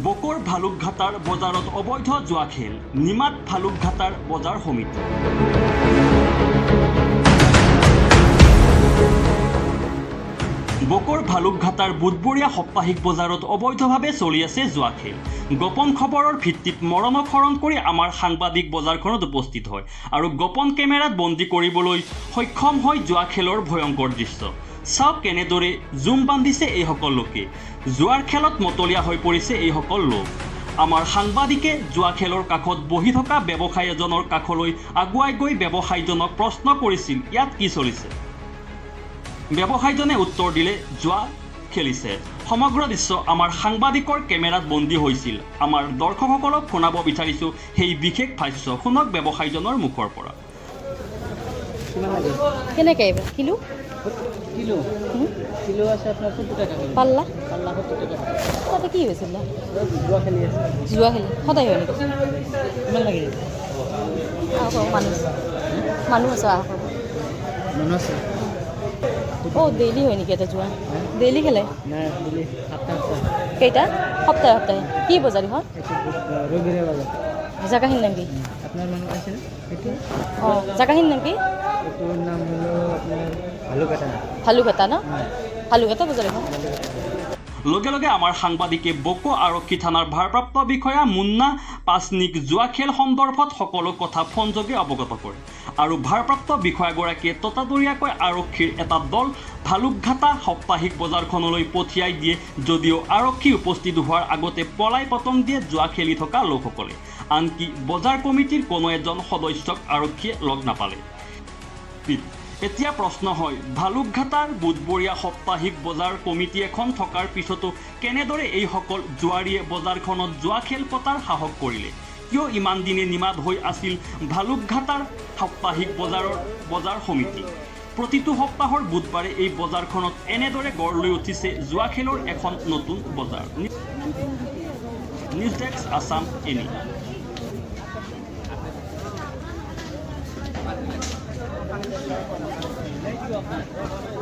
Bakr ভালুকঘাটাৰ বজাৰত অবৈধ জুৱা খেল নিমাত ভালুকঘাটাৰ বজাৰ সমিতি। বকৰ ভালুকঘাটাৰ বুধবৰীয়া সাপ্তাহিক বজাৰত অবৈধভাৱে চলি আছে জুৱা খেল। গোপন খবৰৰ ভিত্তিত মৰণকৰণ কৰি আমাৰ সাংবাদিক বজাৰখনত উপস্থিত হয় আৰু গোপন কেমেৰাত বন্দী কৰিবলৈ সক্ষম হয় জুৱা খেলৰ ভয়ংকৰ দৃশ্য। চাওক কেনেদৰে জুম বান্ধিছে এইসকল লোকে। জুৱাৰ খেলত মতলীয়া হৈ পৰিছে এইসকল লোক। আমাৰ সাংবাদিকে জুৱা খেলৰ কাষত বহি থকা ব্যৱসায়ী এজনৰ কাষলৈ আগুৱাই গৈ ব্যৱসায়ীজনক প্ৰশ্ন কৰিছিল, ইয়াত কি চলিছে? ব্যৱসায়ীজনে উত্তৰ দিলে, জুৱা খেলিছে। সমগ্ৰ দৃশ্য আমাৰ সাংবাদিকৰ কেমেৰাত বন্দী হৈছিল। আমাৰ দৰ্শকসকলক শুনাব বিচাৰিছোঁ সেই বিশেষ ভাষ্য। শুনক ব্যৱসায়ীজনৰ মুখৰ পৰা। কেনেকৈ এইবাৰ কিলো কিলো কিলো আছে আপোনাৰ 70 টাকা কিলো। পাল্লা পাল্লা 70 টাকা। তাতে কি হৈছিল? জুৱা খেলি আছে। জুৱা খেলি সদায় হয় নেকি? কিমান লাগে? মানুহ আছে মানুহ আছে। ডেইলি হয় নেকি এটা জুৱা? ডেইলি খেলে? নাই ডেইলি সপ্তাহ কেইটা? সপ্তাহে সপ্তাহে। কি বজাৰ এখন? ৰবিৰে বজাৰ। জেগাখিনিৰ নাম কি? আপোনাৰ মানুহ আছেনে? এইটো জেগাখিনিৰ নাম কি? এইটোৰ নাম হ'ল আপোনাৰ ভালুকঘাটা। ভালুকঘাটা ন? ভালুকঘাটা বজাৰ এখন। লগে লগে আমাৰ সাংবাদিকে বকো আৰক্ষী থানাৰ ভাৰপ্ৰাপ্ত বিষয়া মুন্না পাছনিক জুৱা খেল সন্দৰ্ভত সকলো কথা ফোনযোগে অৱগত কৰে আৰু ভাৰপ্ৰাপ্ত বিষয়াগৰাকীয়ে ততাতৈয়াকৈ আৰক্ষীৰ এটা দল ভালুকঘাটা সাপ্তাহিক বজাৰখনলৈ পঠিয়াই দিয়ে। যদিও আৰক্ষী উপস্থিত হোৱাৰ আগতে পলাই পতং দিয়ে জুৱা খেলি থকা লোকসকলে। আনকি বজাৰ কমিটিৰ কোনো এজন সদস্যক আৰক্ষীয়ে লগ নাপালে। এতিয়া প্ৰশ্ন হয়, ভালুকঘাটাৰ বুধবৰীয়া সাপ্তাহিক বজাৰ কমিটি এখন থকাৰ পিছতো কেনেদৰে এইসকল জুৱাৰীয়ে বজাৰখনত জুৱা খেল পতাৰ সাহস কৰিলে? কিয় ইমান দিনে নিমাত হৈ আছিল ভালুকঘাটাৰ সাপ্তাহিক বজাৰ সমিতি? প্ৰতিটো সপ্তাহৰ বুধবাৰে এই বজাৰখনত এনেদৰে গঢ় লৈ উঠিছে জুৱা খেলৰ এখন নতুন বজাৰ। News desk Assam any. Thank you.